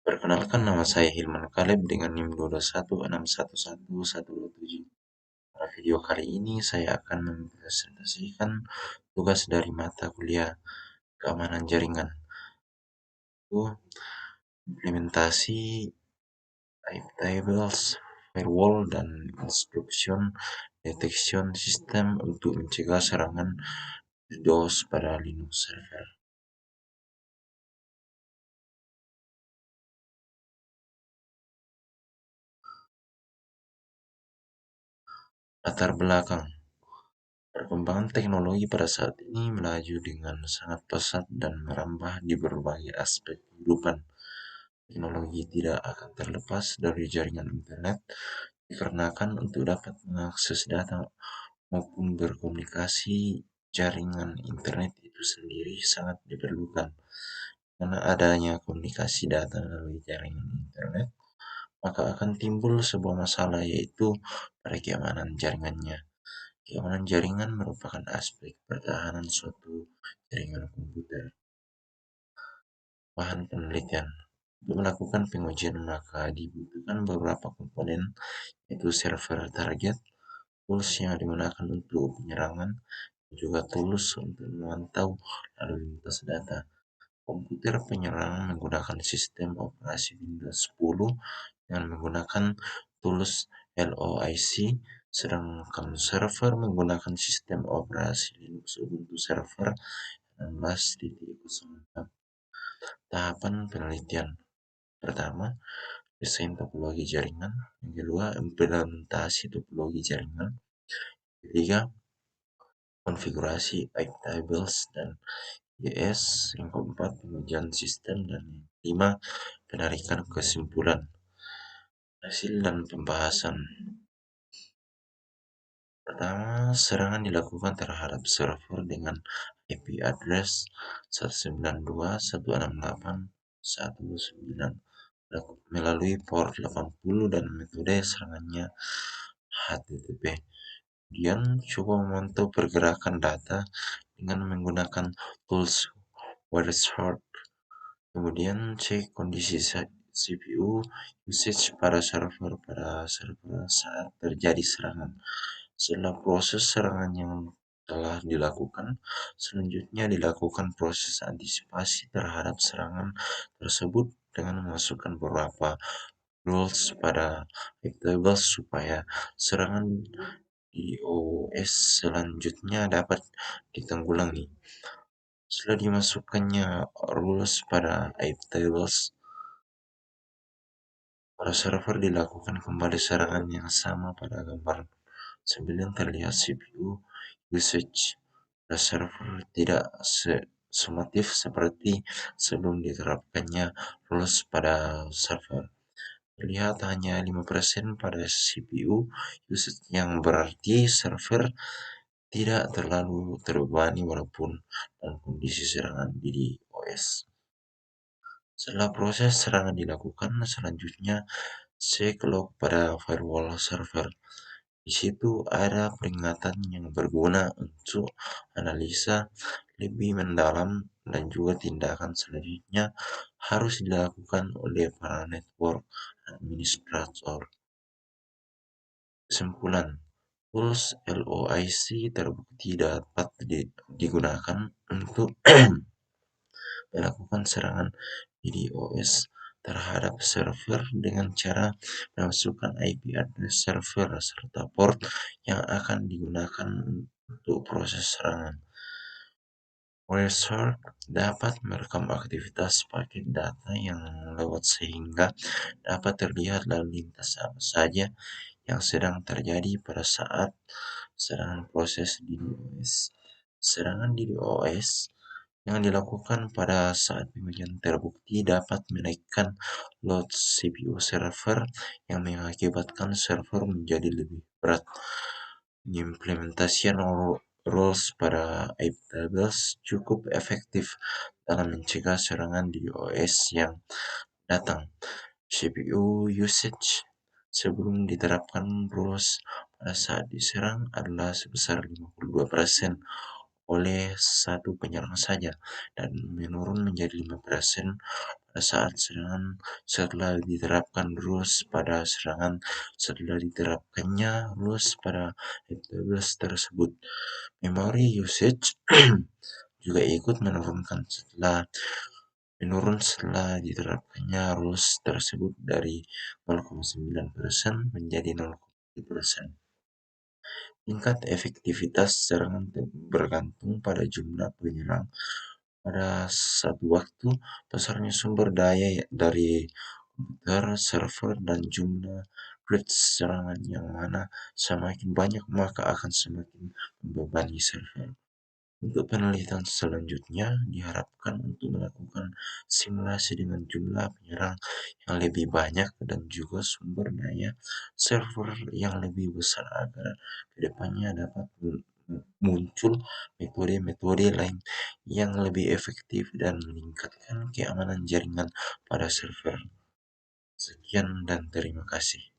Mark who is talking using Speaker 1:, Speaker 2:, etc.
Speaker 1: Perkenalkan, nama saya Hilman Kaleb dengan NIM 221611127. Pada video kali ini saya akan mempresentasikan tugas dari mata kuliah keamanan jaringan, itu implementasi tables, firewall, dan instruction detection system untuk mencegah serangan DDoS pada Linux server. Latar belakang: perkembangan teknologi pada saat ini melaju dengan sangat pesat dan merambah di berbagai aspek kehidupan. Teknologi tidak akan terlepas dari jaringan internet, dikarenakan untuk dapat mengakses data maupun berkomunikasi, jaringan internet itu sendiri sangat diperlukan. Karena adanya komunikasi data melalui jaringan internet, maka akan timbul sebuah masalah, yaitu pada keamanan jaringannya. Keamanan jaringan merupakan aspek pertahanan suatu jaringan komputer. Bahan penelitian: untuk melakukan pengujian maka dibutuhkan beberapa komponen, yaitu server target, tools yang digunakan untuk penyerangan, dan juga tools untuk memantau lalu lintas data. Komputer penyerang menggunakan sistem operasi Windows 10 dengan menggunakan tools LOIC, sedangkan server menggunakan sistem operasi Linux Ubuntu Server 16.04. Tahapan penelitian: pertama, desain topologi jaringan; yang kedua, implementasi topologi jaringan; ketiga, konfigurasi IP tables dan IS; yang keempat, pengujian sistem; dan yang kelima, penarikan kesimpulan. Hasil dan pembahasan. Pertama, serangan dilakukan terhadap server dengan IP address 192.168.1.9 melalui port 80 dan metode serangannya HTTP. Kemudian coba memantau pergerakan data dengan menggunakan tools Wireshark. Kemudian cek kondisi CPU usage pada server saat terjadi serangan. Setelah proses serangan yang telah dilakukan, selanjutnya dilakukan proses antisipasi terhadap serangan tersebut dengan memasukkan beberapa rules pada tables supaya serangan DOS selanjutnya dapat ditanggulangi. Setelah dimasukkannya rules pada IP tables, pada server dilakukan kembali serangan yang sama pada gambar 9 terlihat CPU usage pada server tidak sematif seperti sebelum diterapkannya rules pada server. Terlihat hanya 5% pada CPU usage, yang berarti server tidak terlalu terbebani walaupun dalam kondisi serangan DDoS. Setelah proses serangan dilakukan, selanjutnya cek log pada firewall server. Di situ ada peringatan yang berguna untuk analisa lebih mendalam, dan juga tindakan selanjutnya harus dilakukan oleh para network administrator. Kesimpulan: tools LOIC terbukti dapat digunakan untuk melakukan serangan DDoS terhadap server dengan cara memasukkan IP address server serta port yang akan digunakan untuk proses serangan. Wireshark dapat merekam aktivitas paket data yang lewat sehingga dapat terlihat lalu lintas apa saja yang sedang terjadi pada saat serangan proses DDoS. Serangan DDoS yang dilakukan pada saat pengujian terbukti dapat menaikkan load CPU server yang mengakibatkan server menjadi lebih berat. Implementasian rules pada IP tables cukup efektif dalam mencegah serangan DDoS yang datang. CPU usage sebelum diterapkan rules pada saat diserang adalah sebesar 52% oleh satu penyerang saja, dan menurun menjadi 5% pada saat serangan setelah diterapkan rules pada serangan setelah diterapkannya rules pada database tersebut. Memory usage juga ikut menurun setelah diterapkannya rules tersebut dari 0,9% menjadi 0,3%. Tingkat efektivitas serangan bergantung pada jumlah penyerang pada satu waktu, besarnya sumber daya dari komputer, server, dan jumlah bridge serangan yang mana semakin banyak maka akan semakin membebani server. Untuk penelitian selanjutnya diharapkan untuk melakukan simulasi dengan jumlah penyerang yang lebih banyak dan juga sumber daya server yang lebih besar agar kedepannya dapat muncul metode-metode lain yang lebih efektif dan meningkatkan keamanan jaringan pada server. Sekian dan terima kasih.